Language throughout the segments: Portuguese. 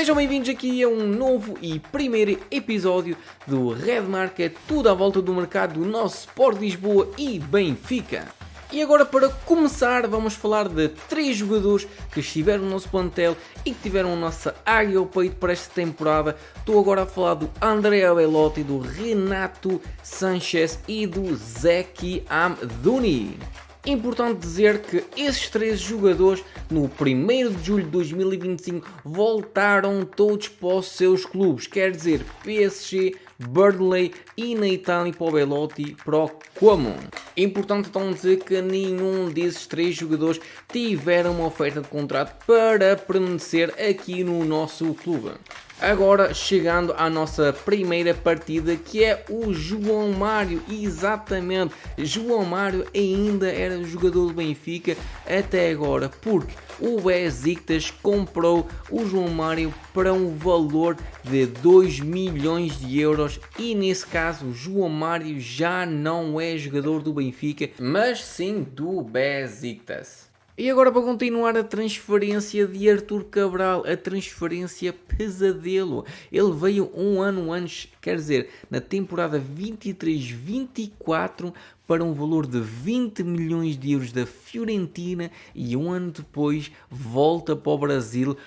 Sejam bem-vindos aqui a um novo e primeiro episódio do Red Market, tudo à volta do mercado do nosso Sport Lisboa e Benfica. E agora, para começar, vamos falar de 3 jogadores que estiveram no nosso plantel e que tiveram a nossa águia ao peito para esta temporada. Estou agora a falar do Andrea Belotti, do Renato Sanches e do Zeki Amdouni. Importante dizer que esses 3 jogadores no 1º de julho de 2025 voltaram todos para os seus clubes, quer dizer PSG, Burnley e na Itália para o Belotti para o Como. Importante então dizer que nenhum desses 3 jogadores tiveram uma oferta de contrato para permanecer aqui no nosso clube. Agora chegando à nossa primeira partida, que é o João Mário. Exatamente, João Mário ainda era jogador do Benfica até agora, porque o Besiktas comprou o João Mário para um valor de 2 milhões de euros e nesse caso o João Mário já não é jogador do Benfica, mas sim do Besiktas. E agora, para continuar, a transferência de Arthur Cabral, a transferência pesadelo. Ele veio um ano antes, quer dizer, na temporada 23-24 para um valor de 20 milhões de euros da Fiorentina e um ano depois volta para o Brasil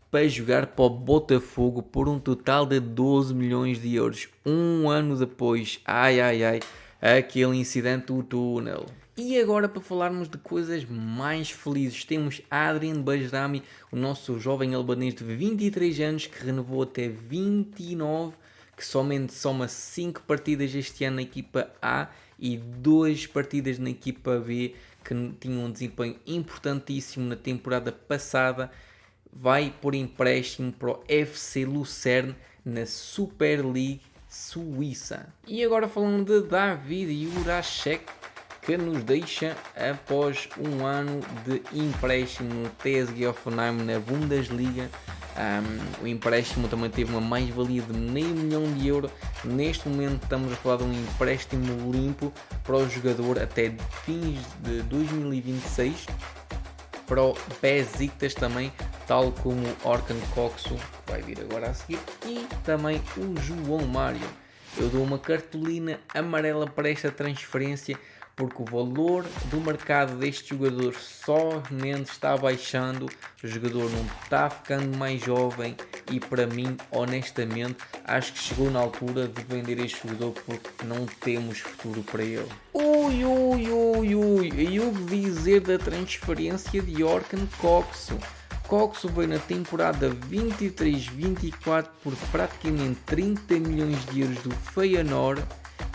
para jogar para o Botafogo por um total de 12 milhões de euros. Um ano depois, aquele incidente do túnel. E agora, para falarmos de coisas mais felizes, temos Adrien Bajrami, o nosso jovem albanês de 23 anos que renovou até 29, que somente soma 5 partidas este ano na equipa A e 2 partidas na equipa B, que tinham um desempenho importantíssimo na temporada passada. Vai por empréstimo para o FC Lucerne na Super League Suíça. E agora falando de David Jurasek, que nos deixa após um ano de empréstimo no TSG Hoffenheim na Bundesliga. O empréstimo também teve uma mais-valia de meio milhão de euros. Neste momento estamos a falar de um empréstimo limpo para o jogador até fins de 2026 para o Besiktas também, tal como o Orkan Koksu, que vai vir agora a seguir, e também o João Mário. Eu dou uma cartolina amarela para esta transferência, porque o valor do mercado deste jogador somente está baixando, o jogador não está ficando mais jovem e para mim, honestamente, acho que chegou na altura de vender este jogador porque não temos futuro para ele. E o que dizer da transferência de Orkan Koksu? Koksu veio na temporada 23-24 por praticamente 30 milhões de euros do Feyenoord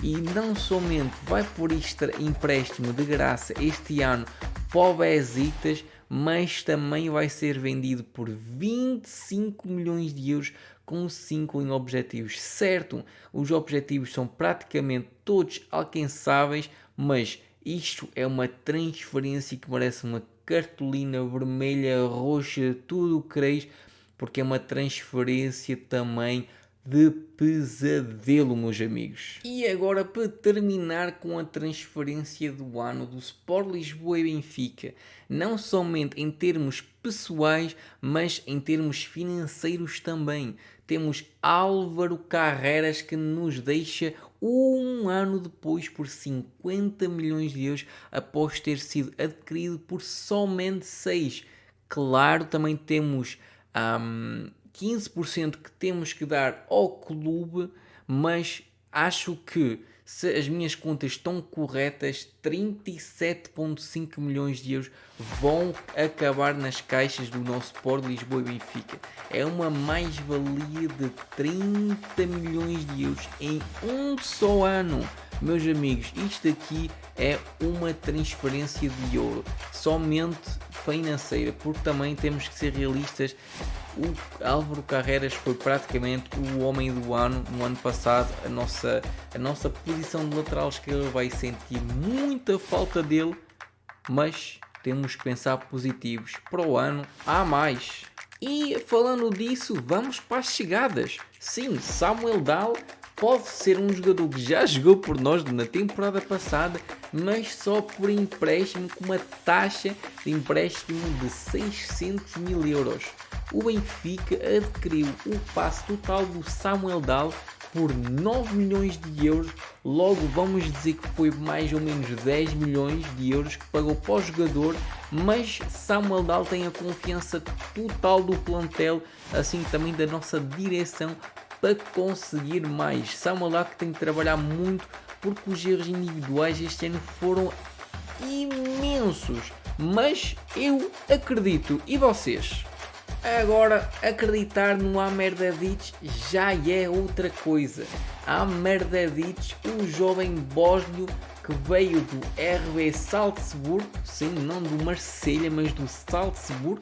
e não somente vai por empréstimo de graça este ano para o Besiktas, mas também vai ser vendido por 25 milhões de euros com 5 em objetivos. Certo, os objetivos são praticamente todos alcançáveis, mas isto é uma transferência que merece uma cartolina vermelha, roxa, tudo o que quereis, porque é uma transferência também de pesadelo, meus amigos. E agora, para terminar com a transferência do ano do Sport Lisboa e Benfica, não somente em termos pessoais, mas em termos financeiros também. Temos Álvaro Carreras, que nos deixa um ano depois por 50 milhões de euros após ter sido adquirido por somente 6. Claro, também temos 15% que temos que dar ao clube, mas acho que, se as minhas contas estão corretas, 37,5 milhões de euros vão acabar nas caixas do nosso Sport Lisboa e Benfica. É uma mais-valia de 30 milhões de euros em um só ano. Meus amigos, isto aqui é uma transferência de ouro, somente financeira, porque também temos que ser realistas. O Álvaro Carreras foi praticamente o homem do ano no ano passado. A nossa posição de lateral esquerdo vai sentir muita falta dele, mas temos que pensar positivos. Para o ano há mais. E falando disso, vamos para as chegadas. Sim, Samuel Dahl pode ser um jogador que já jogou por nós na temporada passada, mas só por empréstimo, com uma taxa de empréstimo de 600 mil euros. o Benfica adquiriu o passe total do Samuel Dal por 9 milhões de euros, logo vamos dizer que foi mais ou menos 10 milhões de euros que pagou para o jogador, mas Samuel Dal tem a confiança total do plantel, assim também da nossa direção, para conseguir mais. Samuel Dal que tem que trabalhar muito, porque os erros individuais este ano foram imensos, mas eu acredito. E vocês? Agora, acreditar no Amer Dedić já é outra coisa. Amer Dedić, o jovem bósnio que veio do RB Salzburg, sim, não do Marselha, mas do Salzburg,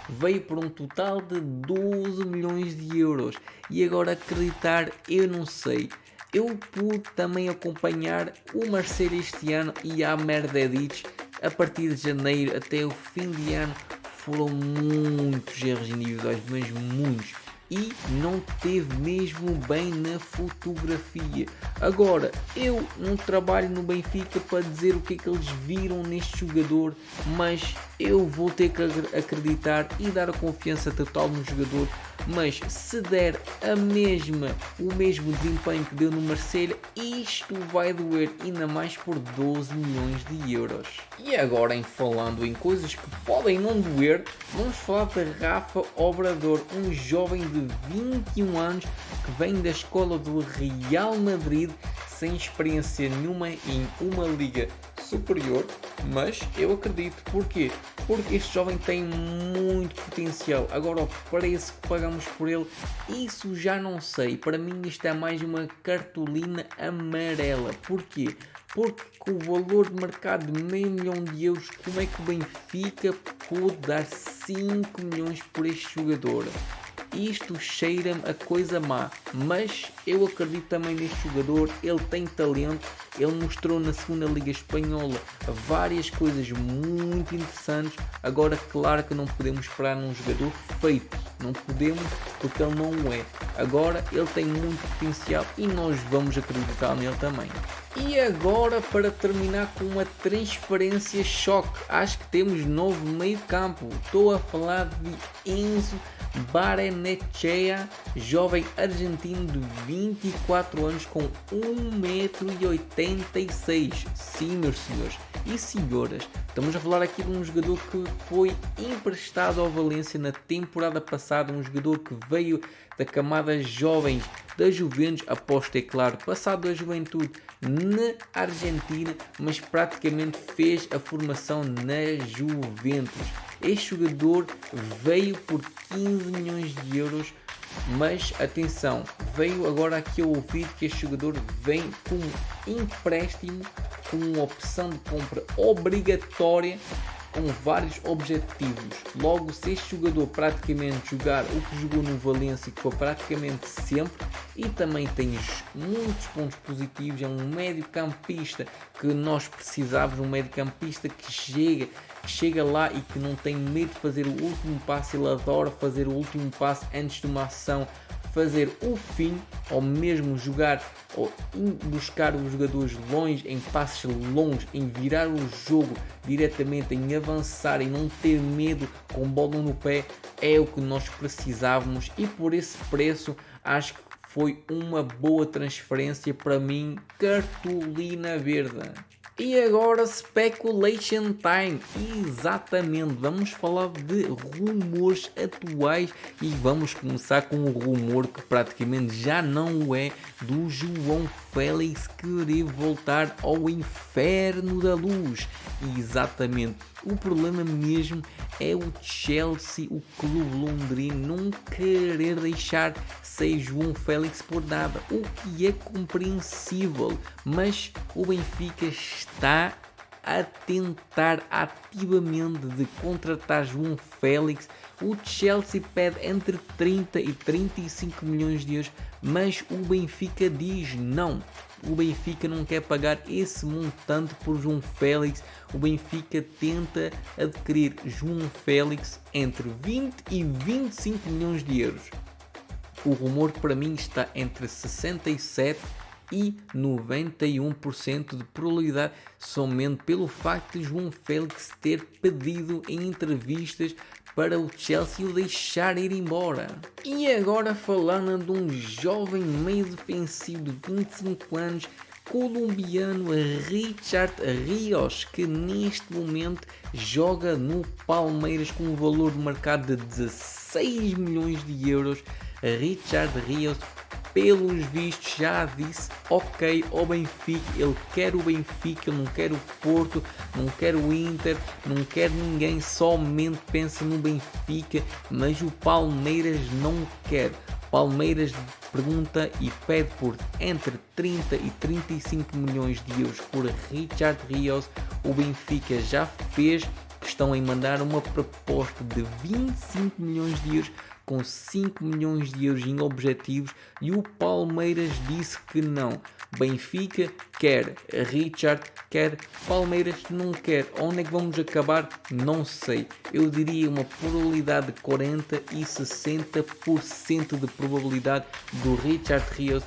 veio por um total de 12 milhões de euros. E agora acreditar, eu não sei. Eu pude também acompanhar o Marselha este ano e a Amer Dedić a partir de janeiro até o fim de ano. Foram muitos erros individuais, mas muitos. E não teve mesmo bem na fotografia. Agora, eu não trabalho no Benfica para dizer o que é que eles viram neste jogador, mas eu vou ter que acreditar e dar a confiança total no jogador. Mas se der o mesmo desempenho que deu no Marselha, isto vai doer ainda mais por 12 milhões de euros. E agora, falando em coisas que podem não doer, vamos falar de Rafa Obrador, um jovem de 21 anos que vem da escola do Real Madrid sem experiência nenhuma em uma liga superior, mas eu acredito. Porquê? Porque este jovem tem muito potencial. Agora o preço que pagamos por ele, isso já não sei. Para mim isto é mais uma cartolina amarela. Porquê? Porque com o valor de mercado de meio milhão de euros, como é que o Benfica pôde dar 5 milhões por este jogador? Isto cheira-me a coisa má, mas eu acredito também neste jogador. Ele tem talento, ele mostrou na segunda Liga Espanhola várias coisas muito interessantes. Agora, claro que não podemos esperar num jogador feito, não podemos, porque ele não o é. Agora ele tem muito potencial e nós vamos acreditar nele também. E agora, para terminar com uma transferência choque, acho que temos novo meio campo. Estou a falar de Enzo Barrenechea, jovem argentino de 24 anos com 1,86 m. Sim, meus senhores e senhoras, estamos a falar aqui de um jogador que foi emprestado ao Valência na temporada passada, um jogador que veio da camada jovens da Juventus, após ter, claro, passado a juventude na Argentina, mas praticamente fez a formação na Juventus. Este jogador veio por 15 milhões de euros, mas atenção, veio agora aqui ao ouvido que este jogador vem com empréstimo, com uma opção de compra obrigatória, com vários objetivos. Logo, se este jogador praticamente jogar o que jogou no Valência, que foi praticamente sempre, e também tem muitos pontos positivos, é um médio campista que nós precisávamos, um médio campista que chega lá e que não tem medo de fazer o último passe. Ele adora fazer o último passe antes de uma ação, fazer o fim, ou mesmo jogar ou buscar os jogadores longe, em passes longos, em virar o jogo diretamente, em avançar e não ter medo com bola no pé, é o que nós precisávamos. E por esse preço acho que foi uma boa transferência para mim, cartolina verde. E agora Speculation Time, exatamente, vamos falar de rumores atuais e vamos começar com um rumor que praticamente já não é do João Félix querer voltar ao inferno da luz. Exatamente, o problema mesmo é o Chelsea, o clube londrino, não querer deixar sair João Félix por nada, o que é compreensível, mas o Benfica está a tentar ativamente de contratar João Félix. O Chelsea pede entre 30 e 35 milhões de euros, mas o Benfica diz não. O Benfica não quer pagar esse montante por João Félix. O Benfica tenta adquirir João Félix entre 20 e 25 milhões de euros. O rumor para mim está entre 67 e 91% de probabilidade, somente pelo facto de João Félix ter pedido em entrevistas para o Chelsea o deixar ir embora. E agora falando de um jovem meio defensivo de 25 anos, colombiano Richard Rios, que neste momento joga no Palmeiras com um valor de mercado de 16 milhões de euros. Richard Rios, pelos vistos, já disse ok ao Benfica. Ele quer o Benfica, ele não quer o Porto, não quer o Inter, não quer ninguém, somente pensa no Benfica, mas o Palmeiras não quer. Palmeiras pergunta e pede por entre 30 e 35 milhões de euros por Richard Rios. O Benfica já fez questão em mandar uma proposta de 25 milhões de euros com 5 milhões de euros em objetivos, e o Palmeiras disse que não. Benfica quer, Richard quer, Palmeiras não quer. Onde é que vamos acabar? Não sei. Eu diria uma probabilidade de 40 e 60% de probabilidade do Richard Rios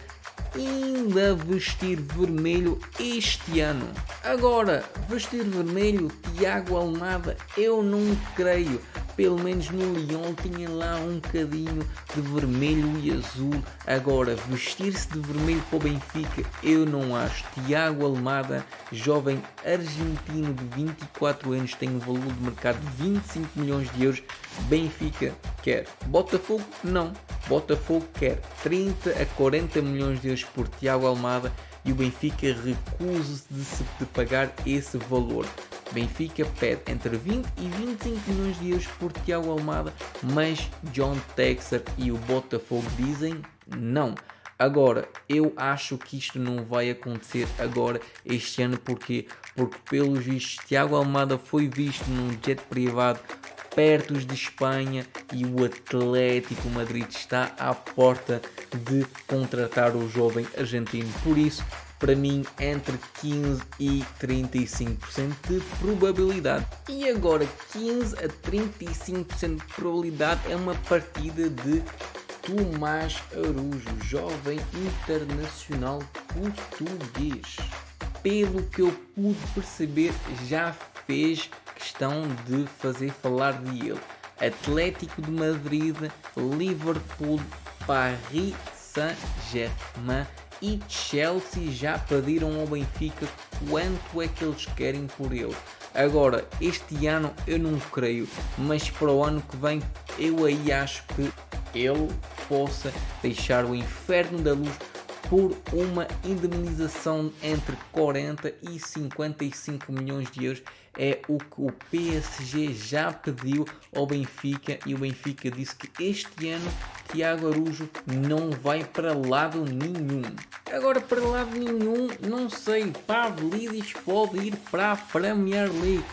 ainda vestir vermelho este ano. Agora, vestir vermelho, Thiago Almada, eu não creio. Pelo menos no Lyon tinha lá um bocadinho de vermelho e azul. Agora, vestir-se de vermelho para o Benfica, eu não acho. Thiago Almada, jovem argentino de 24 anos, tem um valor de mercado de 25 milhões de euros. Benfica quer. Botafogo, não. Botafogo quer 30 a 40 milhões de euros por Thiago Almada e o Benfica recusa-se de pagar esse valor. Benfica pede entre 20 e 25 milhões de euros por Thiago Almada, mas John Textor e o Botafogo dizem não. Agora, eu acho que isto não vai acontecer agora este ano, porque pelos vistos Thiago Almada foi visto num jet privado perto de Espanha e o Atlético Madrid está à porta de contratar o jovem argentino. Por isso, para mim, entre 15 e 35% de probabilidade. E agora, 15 a 35% de probabilidade é uma partida de Tomás Araújo, jovem internacional português. Pelo que eu pude perceber, já fez questão de fazer falar de ele. Atlético de Madrid, Liverpool, Paris Saint-Germain e Chelsea já pediram ao Benfica quanto é que eles querem por ele. Agora, este ano eu não creio, mas para o ano que vem eu aí acho que ele possa deixar o inferno da luz por uma indemnização entre 40 e 55 milhões de euros. É o que o PSG já pediu ao Benfica, e o Benfica disse que este ano Thiago Araújo não vai para lado nenhum. Agora, para lado nenhum, não sei, Pavlidis pode ir para a Premier League.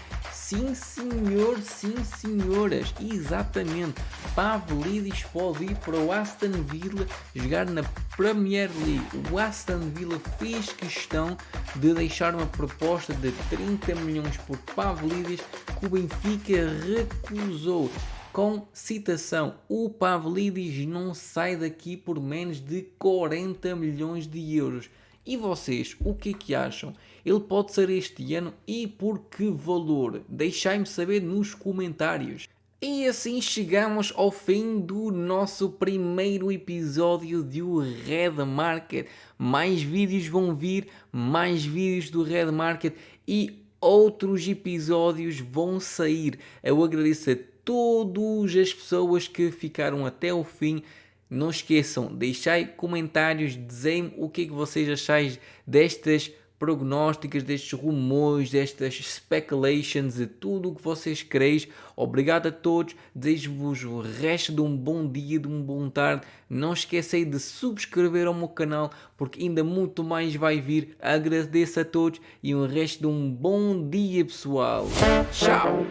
Sim senhor, sim senhoras, exatamente. Pavlidis pode ir para o Aston Villa jogar na Premier League. O Aston Villa fez questão de deixar uma proposta de 30 milhões por Pavlidis, que o Benfica recusou. Com citação, o Pavlidis não sai daqui por menos de 40 milhões de euros. E vocês, o que é que acham? Ele pode ser este ano e por que valor? Deixai-me saber nos comentários. E assim chegamos ao fim do nosso primeiro episódio do Red Market. Mais vídeos vão vir, mais vídeos do Red Market e outros episódios vão sair. Eu agradeço a todas as pessoas que ficaram até o fim. Não esqueçam, deixai comentários, dizem-me o que é que vocês achais destas prognósticas, destes rumores, destas speculations, de tudo o que vocês quereis. Obrigado a todos, desejo-vos o resto de um bom dia, de um bom tarde. Não esquecei de subscrever ao meu canal, porque ainda muito mais vai vir. Agradeço a todos e o resto de um bom dia, pessoal. Tchau!